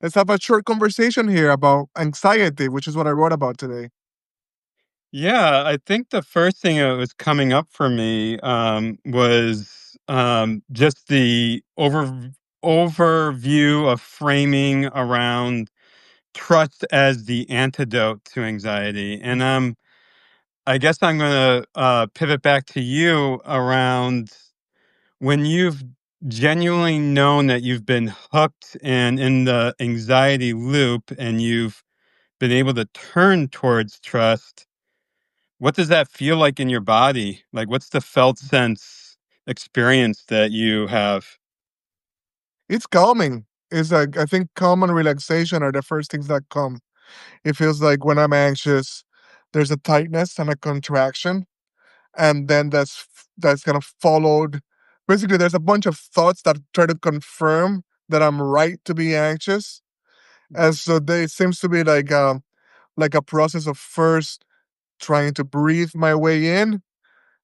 Let's have a short conversation here about anxiety, which is what I wrote about today. Yeah, I think the first thing that was coming up for me was just the overview of framing around trust as the antidote to anxiety. And I guess I'm going to pivot back to you around when you've genuinely known that you've been hooked and in the anxiety loop and you've been able to turn towards trust. What does that feel like in your body? Like, what's the felt sense experience that you have? It's calming. It's like I think calm and relaxation are the first things that come. It feels like when I'm anxious, there's a tightness and a contraction, and then that's kind of followed. Basically, there's a bunch of thoughts that try to confirm that I'm right to be anxious, and so they it seems to be like a process of first trying to breathe my way in.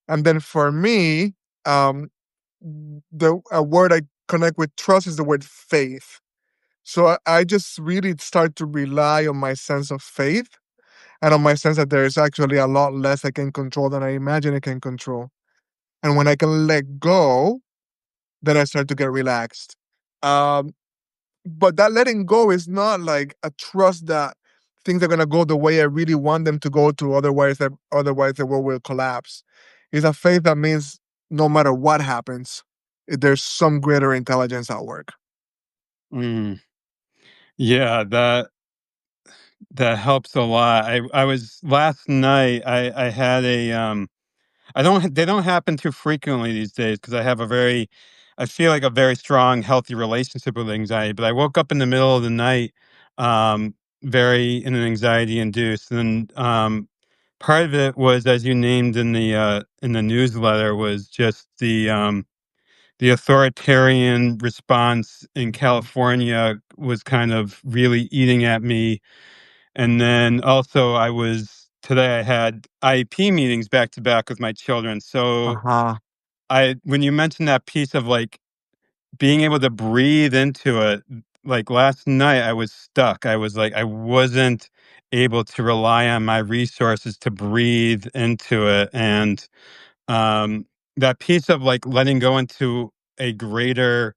And then for me, um, the a word I connect with trust is the word faith. So I just really start to rely on my sense of faith and on my sense that there is actually a lot less I can control than I imagine I can control. And when I can let go, then I start to get relaxed. Um, but that letting go is not like a trust that things are gonna go the way I really want them to go to. Otherwise the world will collapse. It's a faith that means no matter what happens, there's some greater intelligence at work. Mm, yeah, that helps a lot. I was last night. I had a I don't they don't happen too frequently these days because I feel like a very strong, healthy relationship with anxiety. But I woke up in the middle of the night, very in an anxiety induced, and part of it was, as you named in the newsletter, was just the authoritarian response in California was kind of really eating at me. And then also today I had IEP meetings back to back with my children. So Uh-huh. when you mentioned that piece of like being able to breathe into it, like last night I was stuck. I was like, I wasn't able to rely on my resources to breathe into it. And um, that piece of like letting go into a greater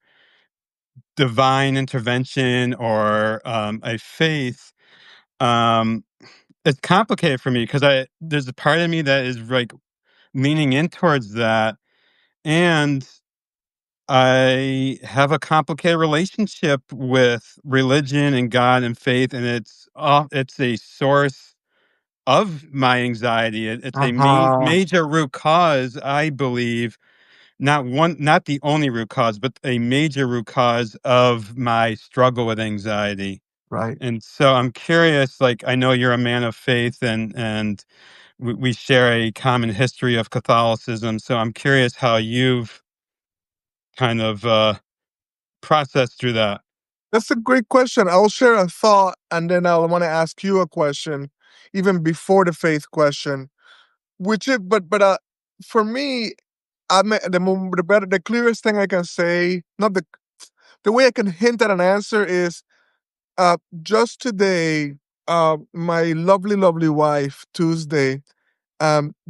divine intervention or a faith, um, it's complicated for me because I there's a part of me that is like leaning in towards that, and I have a complicated relationship with religion and God and faith, and it's a source of my anxiety. It's a Uh-huh. major root cause, I believe, not the only root cause, but a major root cause of my struggle with anxiety. Right. And so I'm curious, like I know you're a man of faith and we share a common history of Catholicism. So I'm curious how you've kind of processed through that. That's a great question. I'll share a thought and then I'll want to ask you a question, even before the faith question. But for me, the clearest thing I can say, not the way I can hint at an answer is just today, my lovely wife Tuesday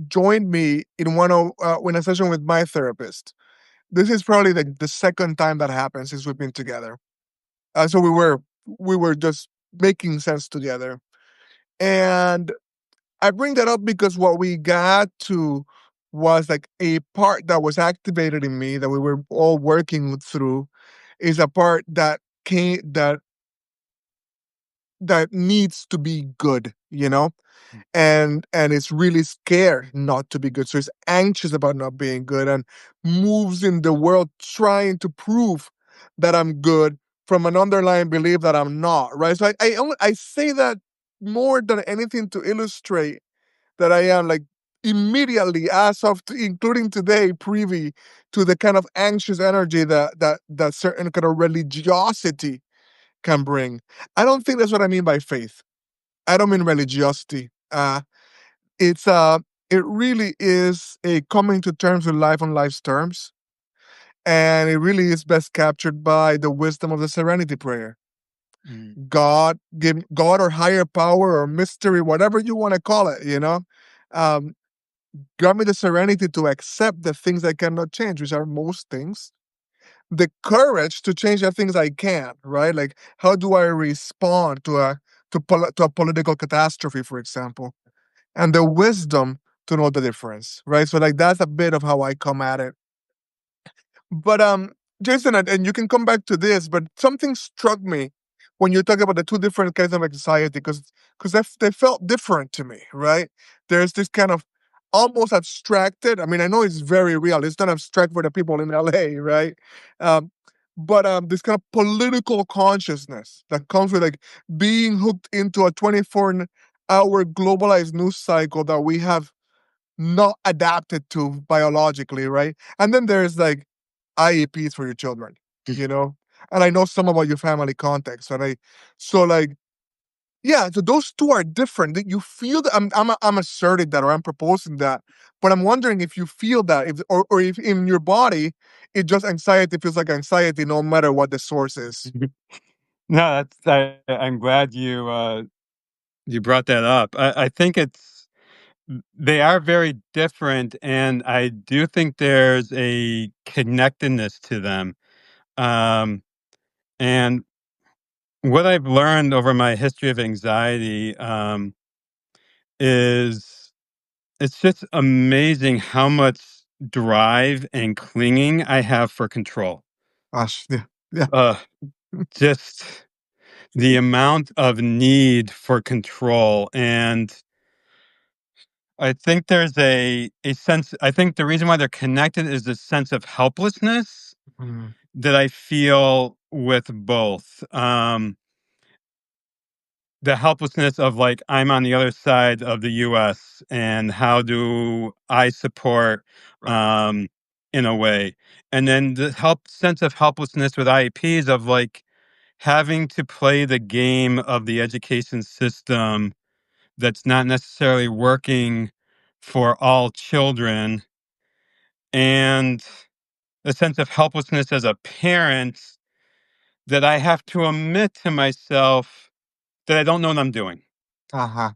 joined me in a session with my therapist. This is probably the second time that happened since we've been together. So we were just making sense together, and I bring that up because what we got to was like a part that was activated in me that we were all working through is a part that needs to be good, and it's really scared not to be good. So it's anxious about not being good and moves in the world trying to prove that I'm good from an underlying belief that I'm not, right? So I say that more than anything to illustrate that I am like immediately as of including today privy to the kind of anxious energy that certain kind of religiosity can bring. I don't think that's what I mean by faith. I don't mean religiosity. It's it really is a coming to terms with life on life's terms, and it really is best captured by the wisdom of the Serenity Prayer. Mm. God or higher power or mystery, whatever you want to call it, you know. Um, grant me the serenity to accept the things I cannot change, which are most things. The courage to change the things I can, right? Like, how do I respond to to a political catastrophe, for example, and the wisdom to know the difference, right? So, like, that's a bit of how I come at it. But Jason, and you can come back to this, but something struck me when you talk about the two different kinds of anxiety, because they felt different to me, right? There's this kind of almost abstracted. I mean, I know it's very real. It's not abstract for the people in LA, right? Um, but this kind of political consciousness that comes with like being hooked into a 24-hour globalized news cycle that we have not adapted to biologically, right? And then there's like IEPs for your children, you know? And I know some about your family context. So like, yeah, so those two are different. That you feel that I'm asserting that or I'm proposing that, but I'm wondering if you feel that, if or if in your body, it just anxiety feels like anxiety no matter what the source is. No, I'm glad you brought that up. I think they are very different, and I do think there's a connectedness to them. Um, and what I've learned over my history of anxiety is it's just amazing how much drive and clinging I have for control. Gosh, yeah, yeah. Uh, just the amount of need for control. And I think there's a sense, I think the reason why they're connected is this sense of helplessness Mm, that I feel with both. The helplessness of like, I'm on the other side of the US and how do I support right. um, in a way. And then the sense of helplessness with IEPs of like having to play the game of the education system that's not necessarily working for all children, and a sense of helplessness as a parent that I have to admit to myself that I don't know what I'm doing. Uh-huh.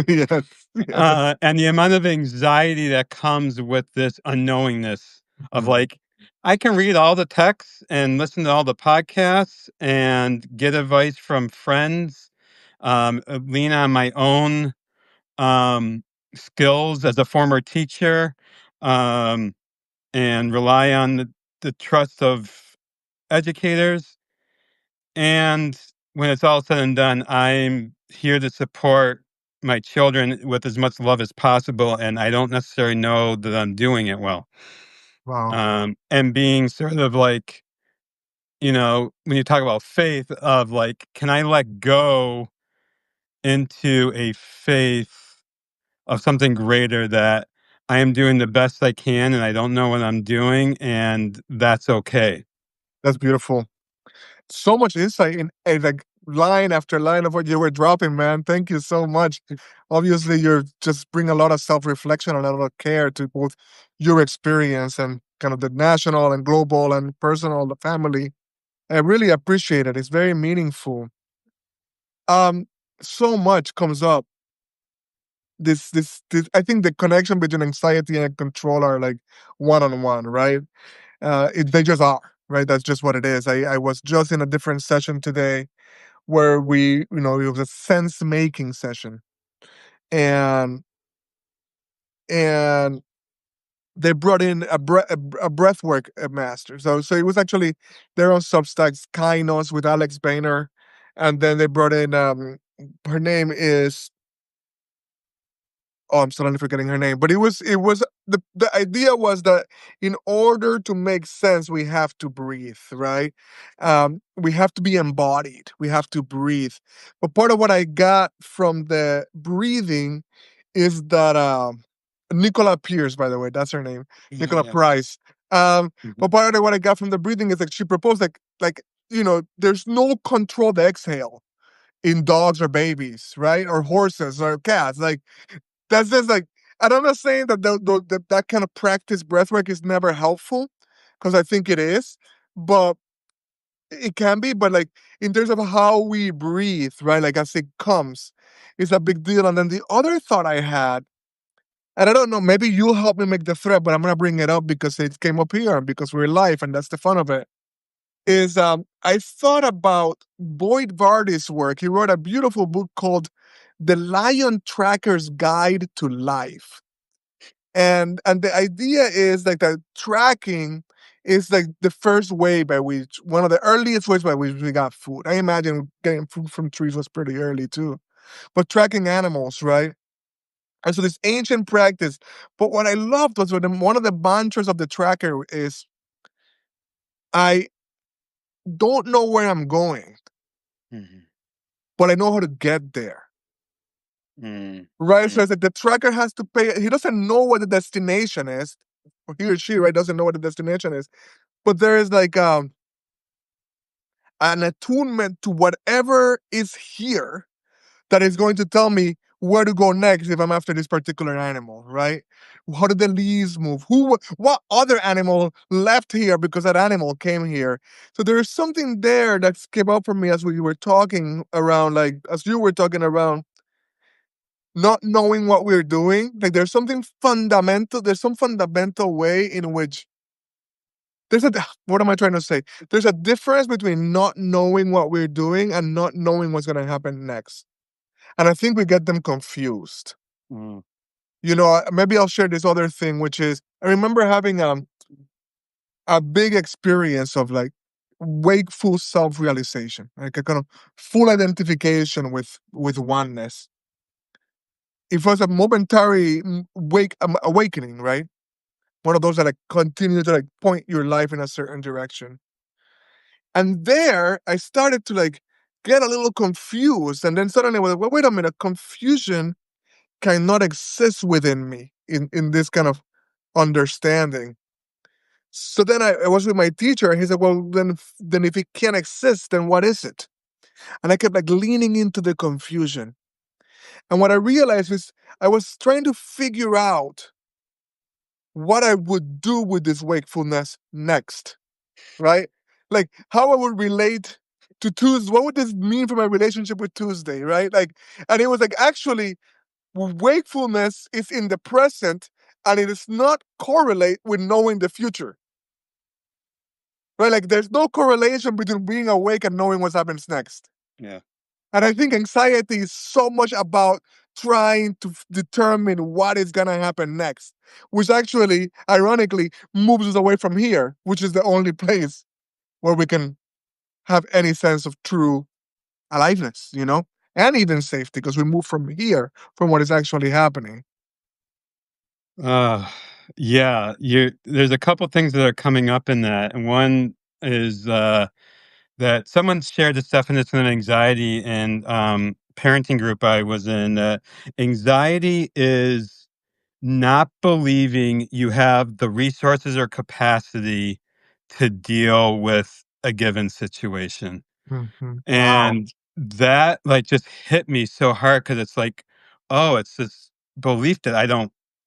Yes, yes. And the amount of anxiety that comes with this unknowingness of Mm, like, I can read all the texts and listen to all the podcasts and get advice from friends, lean on my own um, skills as a former teacher, um, and rely on the trust of educators. And when it's all said and done, I'm here to support my children with as much love as possible. And I don't necessarily know that I'm doing it well. wow. And being sort of like, when you talk about faith, of like, can I let go into a faith of something greater that I am doing the best I can and I don't know what I'm doing, and that's okay. That's beautiful. So much insight in like line after line of what you were dropping, man. Thank you so much. Obviously, you're just bring a lot of self-reflection and a lot of care to both your experience and kind of the national and global and personal, the family. I really appreciate it. It's very meaningful. Um, so much comes up. This I think the connection between anxiety and control are like one on one, right? They just are, right? That's just what it is. I was just in a different session today where it was a sense making session, and and they brought in a breathwork master. So it was actually their own Substacks, Kainos with Alex Boehner, and then they brought in her name is oh, I'm suddenly forgetting her name, but it was the idea was that in order to make sense, we have to breathe, right? We have to be embodied. We have to breathe. But part of what I got from the breathing is that Nicola Pierce, by the way, that's her name, Yeah, Nicola yeah. Price. Mhm. But part of what I got from the breathing is like she proposed like there's no controlled exhale in dogs or babies, right? Or horses or cats. Like that's just like, and I'm not saying that that kind of practice breathwork is never helpful, because I think it is, but it can be, but like in terms of how we breathe, right? Like as it comes, it's a big deal. And then the other thought I had, and I don't know, maybe you'll help me make the thread, but I'm gonna bring it up because it came up here because we're live and that's the fun of it. Is I thought about Boyd Vardy's work. He wrote a beautiful book called The Lion Tracker's Guide to Life. And the idea is like that tracking is like the first way by which one of the earliest ways by which we got food. I imagine getting food from trees was pretty early too. But tracking animals, right? And so this ancient practice. But what I loved was when one of the mantras of the tracker is I don't know where I'm going, Mhm. but I know how to get there. Mm. Right? So Mm. it's like the tracker has to pay, he doesn't know what the destination is. Or he or she, right, doesn't know what the destination is. But there is like an attunement to whatever is here that is going to tell me where to go next if I'm after this particular animal, right? How did the leaves move? What other animal left here because that animal came here? So there is something there that came up for me as we were talking around, like as you were talking around not knowing what we're doing. Like there's something fundamental. There's some fundamental way in which there's a what am I trying to say? There's a difference between not knowing what we're doing and not knowing what's gonna happen next. And I think we get them confused. Mm. Maybe I'll share this other thing, which is I remember having a big experience of like wakeful self-realization, like a kind of full identification with oneness. It was a momentary awakening, right? One of those that like continue to like point your life in a certain direction. And there I started to like get a little confused. And then suddenly I was like, well, wait a minute, confusion cannot exist within me in this kind of understanding. So then I was with my teacher and he said, well, then if it can't exist, then what is it? And I kept like leaning into the confusion. And what I realized was I was trying to figure out what I would do with this wakefulness next, right? Like how I would relate to Tuesday. What would this mean for my relationship with Tuesday, right? Like, and it was like actually wakefulness is in the present and it does not correlate with knowing the future, right? Like there's no correlation between being awake and knowing what happens next. Yeah. And I think anxiety is so much about trying to determine what is going to happen next, which actually, ironically, moves us away from here, which is the only place where we can have any sense of true aliveness, and even safety, because we move from here, from what is actually happening. Uh, yeah, there's a couple things that are coming up in that. And one is that someone shared this definition of anxiety in parenting group I was in. Anxiety is not believing you have the resources or capacity to deal with a given situation. Wow. And that, like, just hit me so hard because it's like, oh, it's this belief that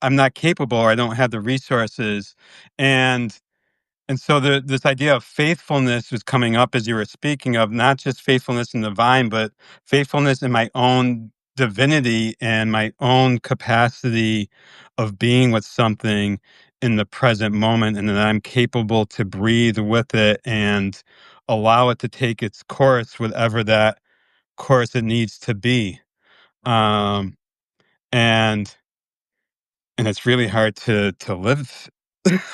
I'm not capable or I don't have the resources. And and so this idea of faithfulness was coming up as you were speaking of not just faithfulness in the vine, but faithfulness in my own divinity and my own capacity of being with something in the present moment, and that I'm capable to breathe with it and allow it to take its course, whatever that course it needs to be. Um, and and it's really hard to live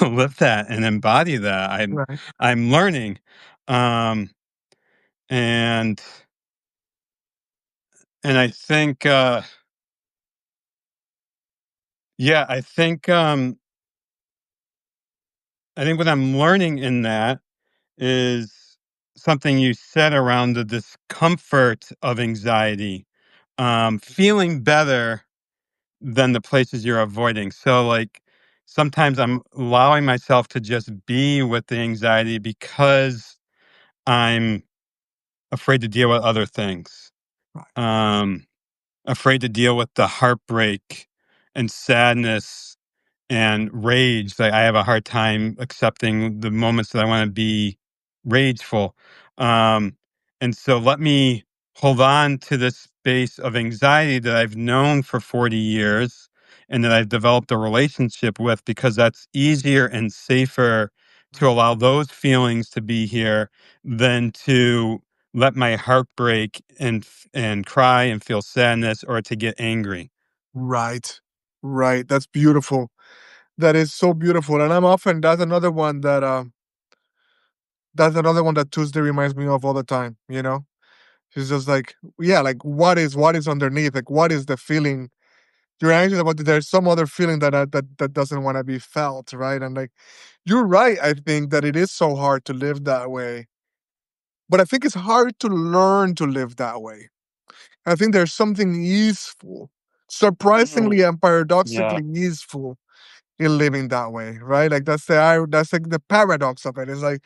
live that and embody that. Right. I'm learning. Um, and and I think I think what I'm learning in that is something you said around the discomfort of anxiety, feeling better than the places you're avoiding. So, like, sometimes I'm allowing myself to just be with the anxiety because I'm afraid to deal with other things. Right. Um, Afraid to deal with the heartbreak and sadness and rage. Like, I have a hard time accepting the moments that I want to be rageful. Um, and so let me hold on to this space of anxiety that I've known for 40 years and that I've developed a relationship with, because that's easier and safer to allow those feelings to be here than to let my heart break and cry and feel sadness or to get angry. Right. Right. That's beautiful. That is so beautiful. And I'm often that's another one that Tuesday reminds me of all the time, you know? She's just like, yeah, like what is underneath? Like what is the feeling you're anxious about? There's some other feeling that doesn't want to be felt, right? And like you're right, I think that it is so hard to live that way. But I think it's hard to learn to live that way. I think there's something easeful, Mm, surprisingly and yeah. paradoxically easeful in living that way, right? Like that's like the paradox of it. It's like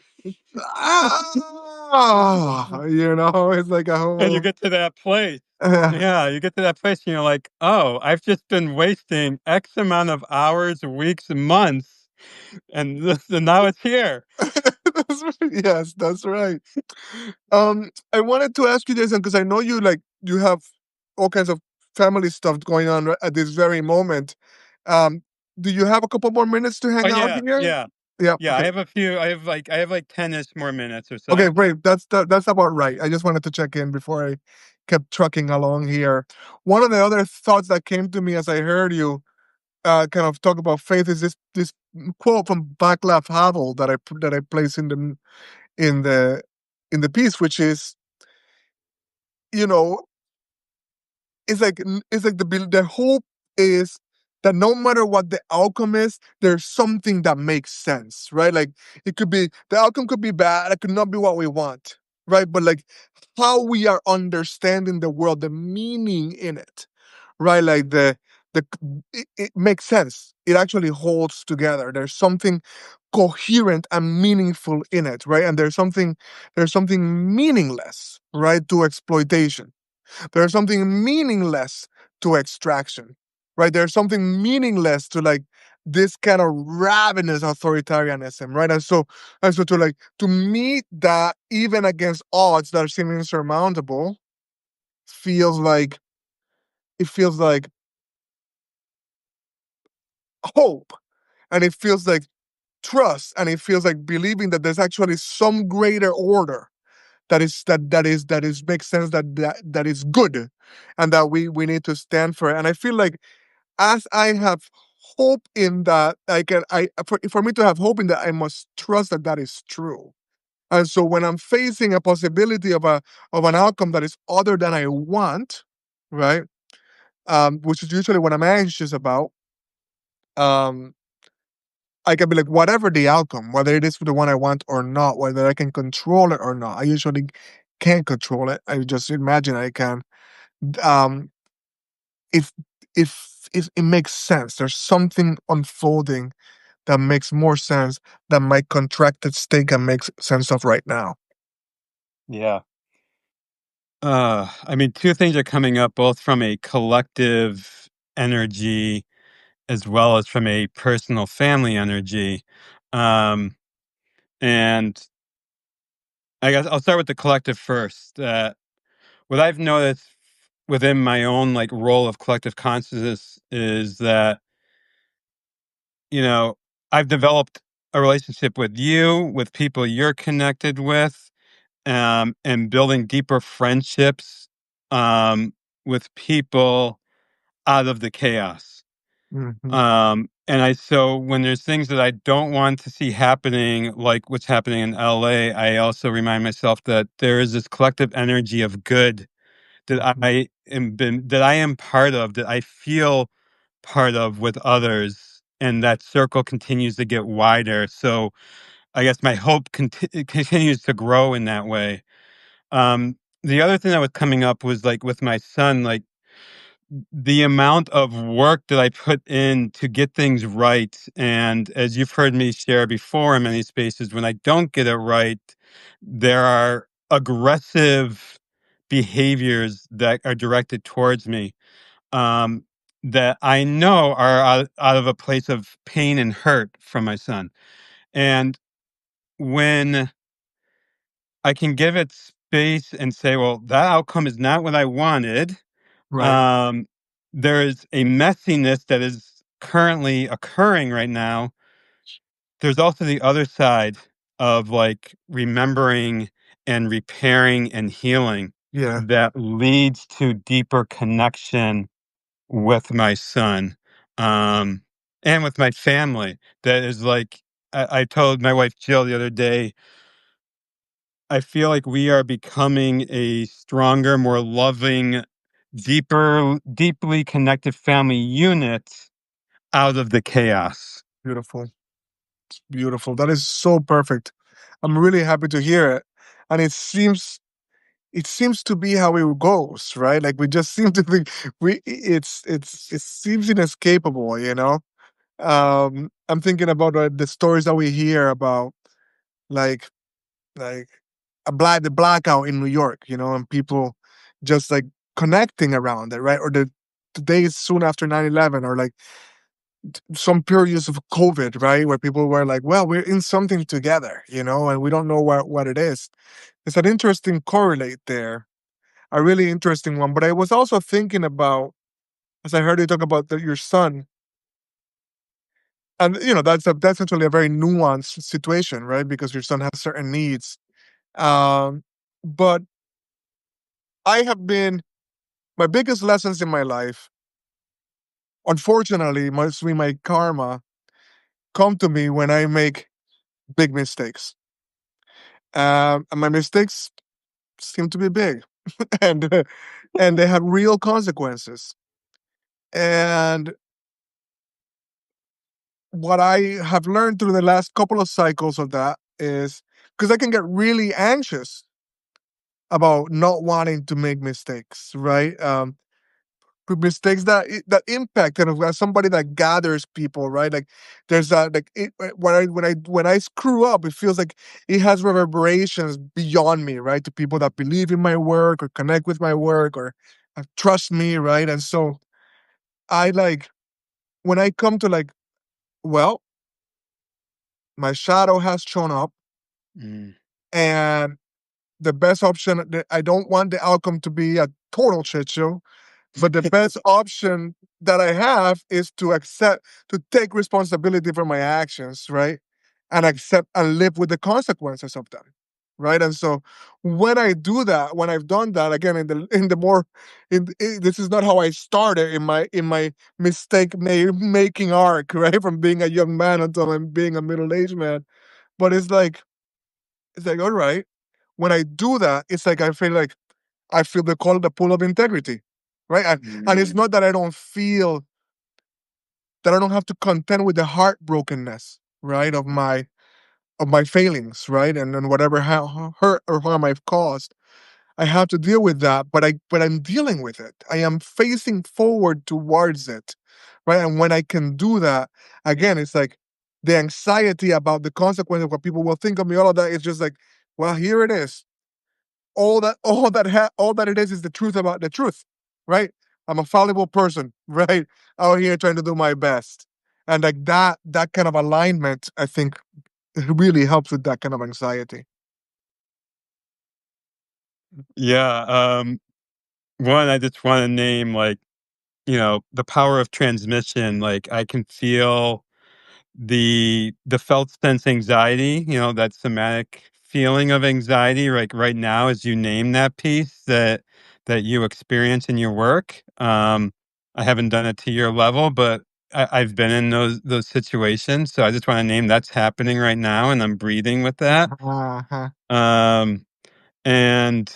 it's like a And you whole get to that place. Yeah, you get to that place and you're like, "Oh, I've just been wasting X amount of hours, weeks, and months, and and now it's here." That's right. Yes, that's right. I wanted to ask you, Jason, because I know you have all kinds of family stuff going on at this very moment. Um, do you have a couple more minutes to Oh, hang out yeah, here? yeah. Yeah. Yeah, Okay. I have like 10-ish more minutes or Okay. so. Great. That's about right. I just wanted to check in before I kept trucking along here. One of the other thoughts that came to me as I heard you kind of talk about faith is this quote from Václav Havel that I place in the in the piece, which is, you know, it's like the hope is that no matter what the outcome is, there's something that makes sense, right? Like it could be the outcome could be bad, it could not be what we want, right? But like how we are understanding the world, the meaning in it, right? Like the it makes sense. It actually holds together. There's something coherent and meaningful in it, right? And there's something meaningless, right, to exploitation. There's something meaningless to extraction, right? There's something meaningless to like this kind of ravenous authoritarianism, right? And so to meet that even against odds that seem insurmountable feels like it feels like hope, and it feels like trust, and it feels like believing that there's actually some greater order that is makes sense, that is good, and that we need to stand for it. And I feel like as I have hope in that, for me to have hope in that, I must trust that that is true. And so when I'm facing a possibility of an outcome that is other than I want, right? Which is usually what I'm anxious about. Um, I can be like, whatever the outcome, whether it is the one I want or not, whether I can control it or not. I usually can't control it. I just imagine I can. Um, if if it makes sense, there's something unfolding that makes more sense than my contracted state can make sense of right now. Yeah. I mean, 2 things are coming up both from a collective energy as well as from a personal family energy. Um, and I guess I'll start with the collective first. What I've noticed within my own like role of collective consciousness is that, you know, I've developed a relationship with you, with people you're connected with, and building deeper friendships with people out of the chaos. Mhm, And so when there's things that I don't want to see happening, like what's happening in LA, I also remind myself that there is this collective energy of good that mhm, that I am part of, that I feel part of with others, and that circle continues to get wider. So I guess my hope continues to grow in that way. The other thing that was coming up was like with my son, like the amount of work that I put in to get things right. And as you've heard me share before in many spaces, when I don't get it right, there are aggressive behaviors that are directed towards me, um, that I know are out of a place of pain and hurt from my son. And when I can give it space and say, well, that outcome is not what I wanted. Right. Um, there is a messiness that is currently occurring right now. There's also the other side of like remembering and repairing and healing Yeah. that leads to deeper connection with my son, um, and with my family. That is like, I told my wife Jill the other day, I feel like we are becoming a stronger, more loving, deeply connected family unit out of the chaos. Beautiful. Beautiful. That is so perfect. I'm really happy to hear it. And it seems to be how it goes, right? Like we just seem to think it seems inescapable, you know? I'm thinking about the stories that we hear about like like the blackout in New York, and people just like connecting around it, right? Or the days soon after 9/11, or like some periods of COVID, right? Where people were like, well, we're in something together, and we don't know what it is. It's an interesting correlate there, a really interesting one. But I was also thinking about, as I heard you talk about your son, and that's actually a very nuanced situation, right? Because your son has certain needs. Um, but I have been my biggest lessons in my life, unfortunately, must be my karma, come to me when I make big mistakes. And my mistakes seem to be big, and and they have real consequences. And what I have learned through the last couple of cycles of that is, because I can get really anxious about not wanting to make mistakes, right? Mistakes that impact, kind of as somebody that gathers people, right? Like there's that, like when I screw up, it feels like it has reverberations beyond me, right? To people that believe in my work or connect with my work or trust me, right? And so I like, when I come to like, well, my shadow has shown up, Mm. and the best option, I don't want the outcome to be a total shit show. But the best option that I have is to take responsibility for my actions, right? And accept and live with the consequences of them, right? And so when I do that, when I've done that, again, in the more, this is not how I started in my making arc, right? From being a young man until I'm being a middle aged man. But it's like, all right, when I do that, it's like I feel the call, the pull of integrity, right? And it's not that I don't have to contend with the heartbrokenness, right, of my failings, right, and whatever hurt or harm I've caused. I have to deal with that, but I'm dealing with it. I am facing forward towards it, right? And when I can do that, again, it's like the anxiety about the consequence of what people will think of me. All of that is just like, well, here it is. All that it is the truth about the truth, right? I'm a fallible person, right? Out here trying to do my best. And like that kind of alignment, I think, really helps with that kind of anxiety. Yeah. One, I just want to name like, the power of transmission. Like I can feel the felt sense anxiety, that somatic feeling of anxiety, like right now as you name that piece that you experience in your work. I haven't done it to your level, but I've been in those situations. So I just want to name that's happening right now, and I'm breathing with that. Uh-huh. Um, and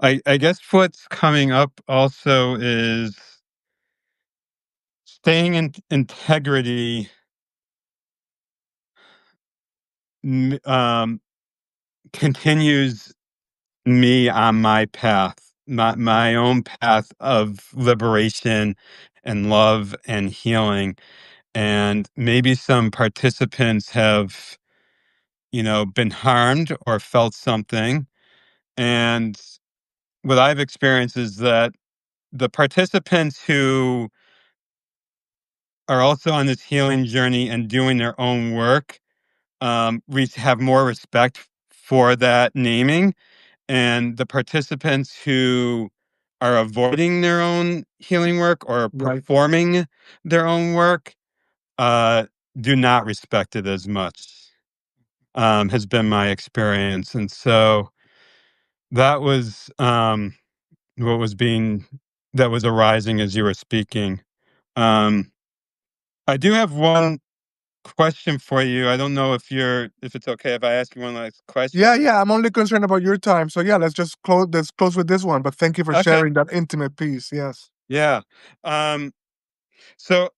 I guess what's coming up also is staying in integrity. m- Um, Continues me on my path, my own path of liberation and love and healing. And maybe some participants have, been harmed or felt something. And what I've experienced is that the participants who are also on this healing journey and doing their own work we have more respect for that naming, and the participants who are avoiding their own healing work or Right. performing their own work uh, do not respect it as much, has been my experience. And so that was what was being that was arising as you were speaking. Um, I do have one question for you. I don't know if it's okay if I ask you one last Yeah, question. yeah. I'm only concerned about your time. So yeah, let's close with this one. But thank you for Okay. sharing that intimate piece. Yes. Yeah. Um, so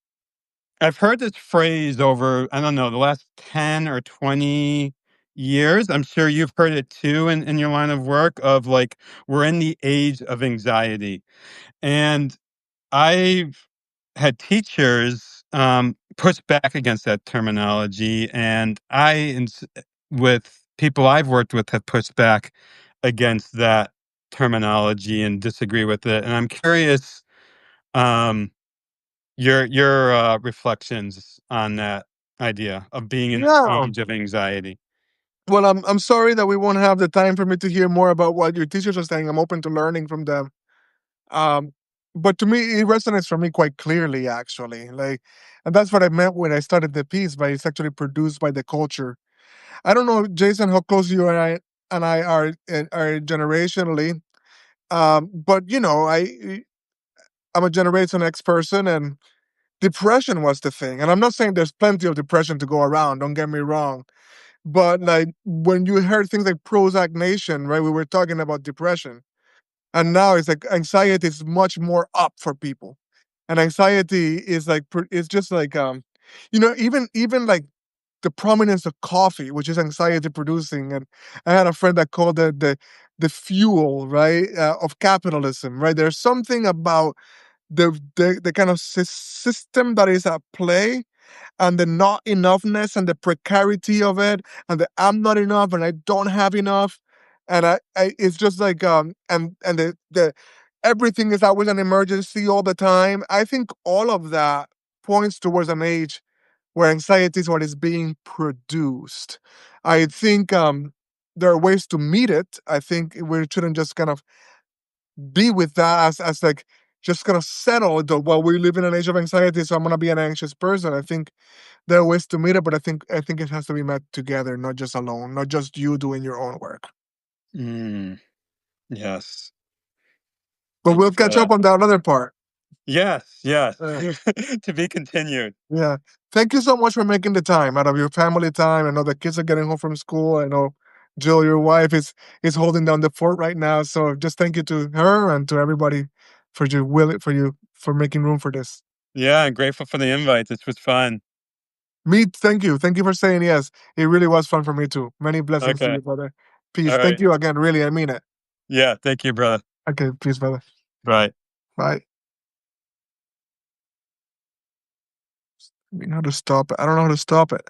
I've heard this phrase over, I don't know, the last 10 or 20 years. I'm sure you've heard it too in your line of work of like, we're in the age of anxiety. And I've had teachers push back against that terminology. And with people I've worked with, have pushed back against that terminology and disagree with it. And I'm curious, um, your reflections on that idea of being in the Yeah. age of anxiety. Well, I'm sorry that we won't have the time for me to hear more about what your teachers are saying. I'm open to learning from them. Um, but to me, it resonates for me quite clearly, actually. And that's what I meant when I started the piece. But it's actually produced by the culture. I don't know, Jason, how close you and I are generationally. But I'm a Generation X person, and depression was the thing. And I'm not saying there's plenty of depression to go around. Don't get me wrong. But like when you heard things like Prozac Nation, right? We were talking about depression, and now it's like anxiety is much more up for people, and anxiety is like it's just like even like the prominence of coffee, which is anxiety producing. And I had a friend that called it the fuel, right, of capitalism, right? There's something about the kind of system that is at play, and the not enoughness and the precarity of it, and the I'm not enough and I don't have enough. And I it's just like and the everything is always an emergency all the time. I think all of that points towards an age where anxiety is what is being produced. I think there are ways to meet it. I think we shouldn't just kind of be with that as like just gonna settle the well, we live in an age of anxiety, so I'm gonna be an anxious person. I think there are ways to meet it, but I think it has to be met together, not just alone, not just you doing your own work. Mm, yes. But we'll catch Uh, up on that other part. yes, yes. Uh, To be continued. yeah. Thank you so much for making the time out of your family time. I know the kids are getting home from school. I know Jill, your wife, is holding down the fort right now. So just thank you to her and to everybody for making room for this. Yeah, I'm grateful for the invite. This was fun. Me, thank you. Thank you for saying yes. It really was fun for me too. Many blessings to Okay. you, brother. All Peace. Thank right. you again. Really, I mean it. Yeah. Thank you, brother. Okay, peace, brother. Bye. Bye. I mean, how to stop it. I don't know how to stop it.